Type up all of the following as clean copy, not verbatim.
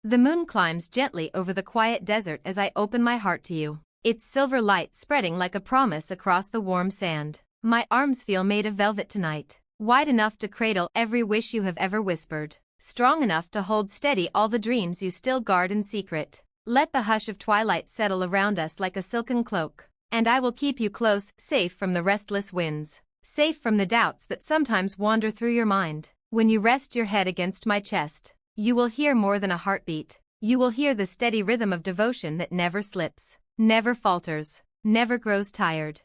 The moon climbs gently over the quiet desert as I open my heart to you, its silver light spreading like a promise across the warm sand. My arms feel made of velvet tonight, wide enough to cradle every wish you have ever whispered, strong enough to hold steady all the dreams you still guard in secret. Let the hush of twilight settle around us like a silken cloak, and I will keep you close, safe from the restless winds, safe from the doubts that sometimes wander through your mind. When you rest your head against my chest, you will hear more than a heartbeat. You will hear the steady rhythm of devotion that never slips, never falters, never grows tired.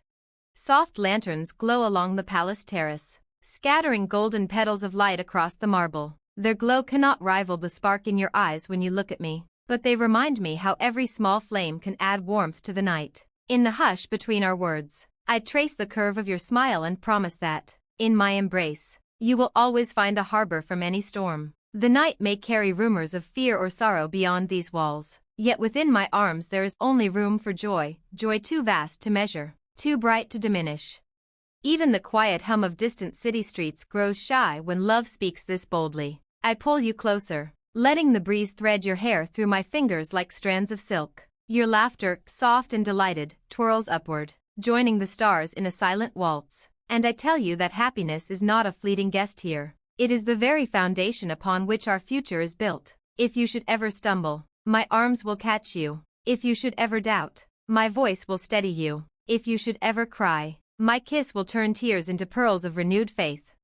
Soft lanterns glow along the palace terrace, scattering golden petals of light across the marble. Their glow cannot rival the spark in your eyes when you look at me, but they remind me how every small flame can add warmth to the night. In the hush between our words, I trace the curve of your smile and promise that, in my embrace, you will always find a harbor from any storm. The night may carry rumors of fear or sorrow beyond these walls, yet within my arms there is only room for joy, joy too vast to measure, too bright to diminish. Even the quiet hum of distant city streets grows shy when love speaks this boldly. I pull you closer, letting the breeze thread your hair through my fingers like strands of silk. Your laughter, soft and delighted, twirls upward, joining the stars in a silent waltz. And I tell you that happiness is not a fleeting guest here. It is the very foundation upon which our future is built. If you should ever stumble, my arms will catch you. If you should ever doubt, my voice will steady you. If you should ever cry, my kiss will turn tears into pearls of renewed faith.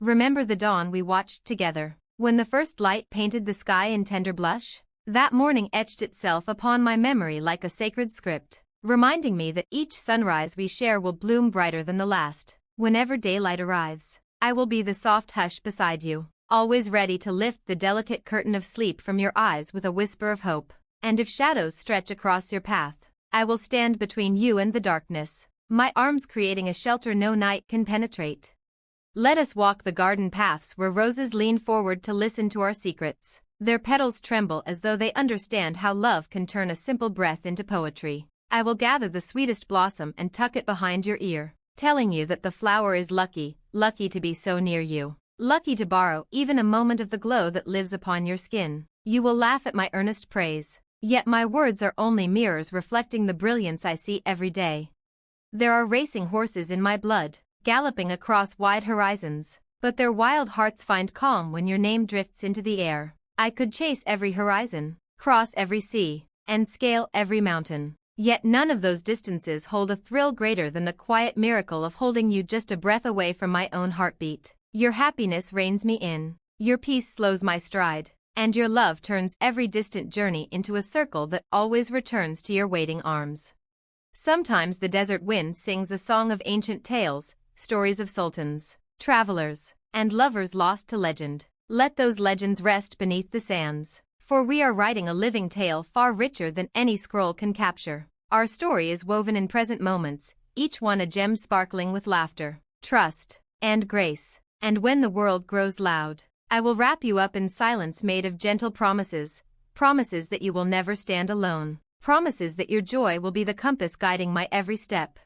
Remember the dawn we watched together, when the first light painted the sky in tender blush? That morning etched itself upon my memory like a sacred script, reminding me that each sunrise we share will bloom brighter than the last. Whenever daylight arrives, I will be the soft hush beside you, always ready to lift the delicate curtain of sleep from your eyes with a whisper of hope. And if shadows stretch across your path, I will stand between you and the darkness, my arms creating a shelter no night can penetrate. Let us walk the garden paths where roses lean forward to listen to our secrets. Their petals tremble as though they understand how love can turn a simple breath into poetry. I will gather the sweetest blossom and tuck it behind your ear, telling you that the flower is lucky, lucky to be so near you, lucky to borrow even a moment of the glow that lives upon your skin. You will laugh at my earnest praise, yet my words are only mirrors reflecting the brilliance I see every day. There are racing horses in my blood, galloping across wide horizons, but their wild hearts find calm when your name drifts into the air. I could chase every horizon, cross every sea, and scale every mountain. Yet none of those distances hold a thrill greater than the quiet miracle of holding you just a breath away from my own heartbeat. Your happiness reins me in, your peace slows my stride, and your love turns every distant journey into a circle that always returns to your waiting arms. Sometimes the desert wind sings a song of ancient tales, stories of sultans, travelers, and lovers lost to legend. Let those legends rest beneath the sands, for we are writing a living tale far richer than any scroll can capture. Our story is woven in present moments, each one a gem sparkling with laughter, trust, and grace. And when the world grows loud, I will wrap you up in silence made of gentle promises, promises that you will never stand alone, promises that your joy will be the compass guiding my every step.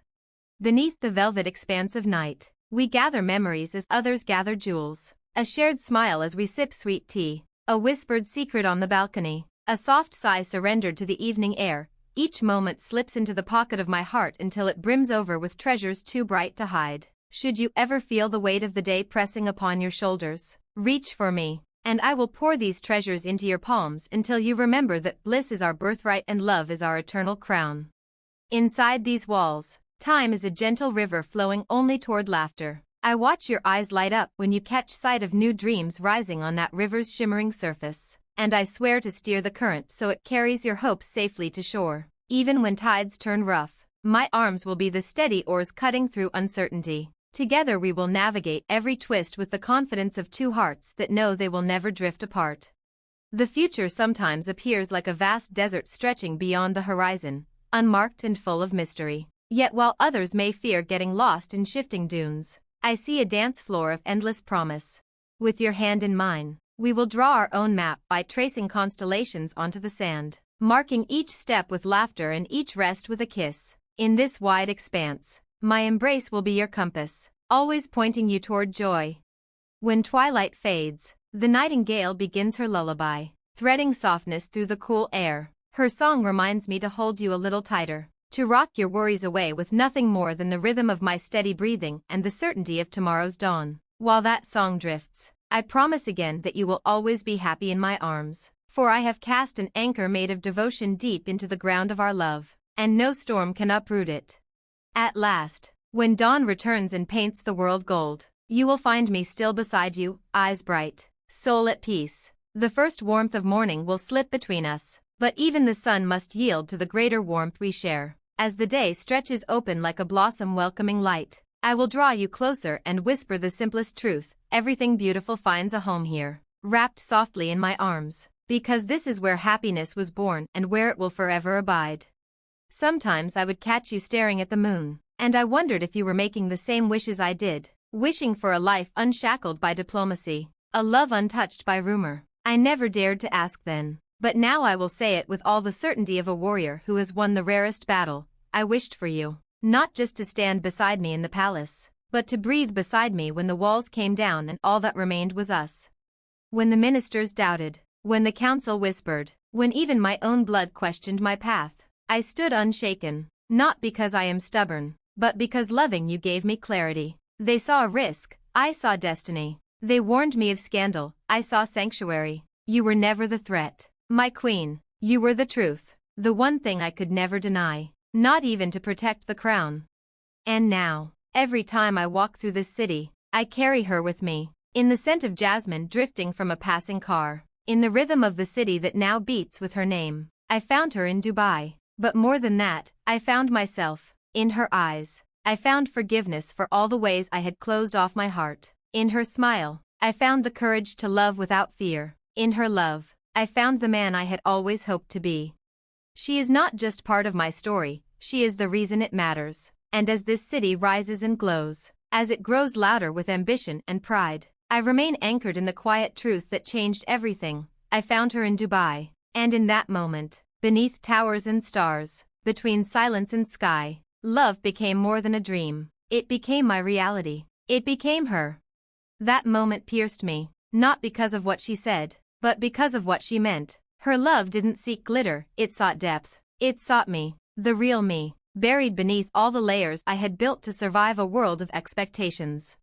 Beneath the velvet expanse of night, we gather memories as others gather jewels. A shared smile as we sip sweet tea, a whispered secret on the balcony, a soft sigh surrendered to the evening air. Each moment slips into the pocket of my heart until it brims over with treasures too bright to hide. Should you ever feel the weight of the day pressing upon your shoulders, reach for me, and I will pour these treasures into your palms until you remember that bliss is our birthright and love is our eternal crown. Inside these walls, time is a gentle river flowing only toward laughter. I watch your eyes light up when you catch sight of new dreams rising on that river's shimmering surface, and I swear to steer the current so it carries your hopes safely to shore. Even when tides turn rough, my arms will be the steady oars cutting through uncertainty. Together we will navigate every twist with the confidence of two hearts that know they will never drift apart. The future sometimes appears like a vast desert stretching beyond the horizon, unmarked and full of mystery. Yet while others may fear getting lost in shifting dunes, I see a dance floor of endless promise. With your hand in mine, we will draw our own map by tracing constellations onto the sand, marking each step with laughter and each rest with a kiss. In this wide expanse, my embrace will be your compass, always pointing you toward joy. When twilight fades, the nightingale begins her lullaby, threading softness through the cool air. Her song reminds me to hold you a little tighter, to rock your worries away with nothing more than the rhythm of my steady breathing and the certainty of tomorrow's dawn. While that song drifts, I promise again that you will always be happy in my arms, for I have cast an anchor made of devotion deep into the ground of our love, and no storm can uproot it. At last, when dawn returns and paints the world gold, you will find me still beside you, eyes bright, soul at peace. The first warmth of morning will slip between us, but even the sun must yield to the greater warmth we share. As the day stretches open like a blossom welcoming light, I will draw you closer and whisper the simplest truth: everything beautiful finds a home here, wrapped softly in my arms, because this is where happiness was born and where it will forever abide. Sometimes I would catch you staring at the moon, and I wondered if you were making the same wishes I did, wishing for a life unshackled by diplomacy, a love untouched by rumor. I never dared to ask then, but now I will say it with all the certainty of a warrior who has won the rarest battle. I wished for you, not just to stand beside me in the palace, but to breathe beside me when the walls came down and all that remained was us. When the ministers doubted, when the council whispered, when even my own blood questioned my path, I stood unshaken, not because I am stubborn, but because loving you gave me clarity. They saw a risk, I saw destiny. They warned me of scandal, I saw sanctuary. You were never the threat, my queen. You were the truth, the one thing I could never deny, not even to protect the crown. And now, every time I walk through this city, I carry her with me, in the scent of jasmine drifting from a passing car, in the rhythm of the city that now beats with her name. I found her in Dubai, but more than that, I found myself, in her eyes. I found forgiveness for all the ways I had closed off my heart. In her smile, I found the courage to love without fear. In her love, I found the man I had always hoped to be. She is not just part of my story, she is the reason it matters. And as this city rises and glows, as it grows louder with ambition and pride, I remain anchored in the quiet truth that changed everything. I found her in Dubai, and in that moment, beneath towers and stars, between silence and sky, love became more than a dream. It became my reality. It became her. That moment pierced me, not because of what she said, but because of what she meant. Her love didn't seek glitter, it sought depth. It sought me, the real me, buried beneath all the layers I had built to survive a world of expectations.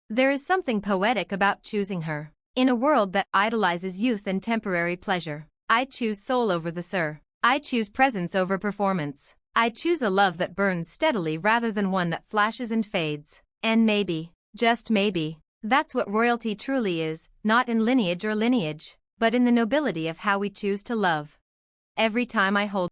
There is something poetic about choosing her. In a world that idolizes youth and temporary pleasure, I choose soul over the sir. I choose presence over performance. I choose a love that burns steadily rather than one that flashes and fades. And maybe, just maybe, that's what royalty truly is, not in lineage or lineage, but in the nobility of how we choose to love. Every time I hold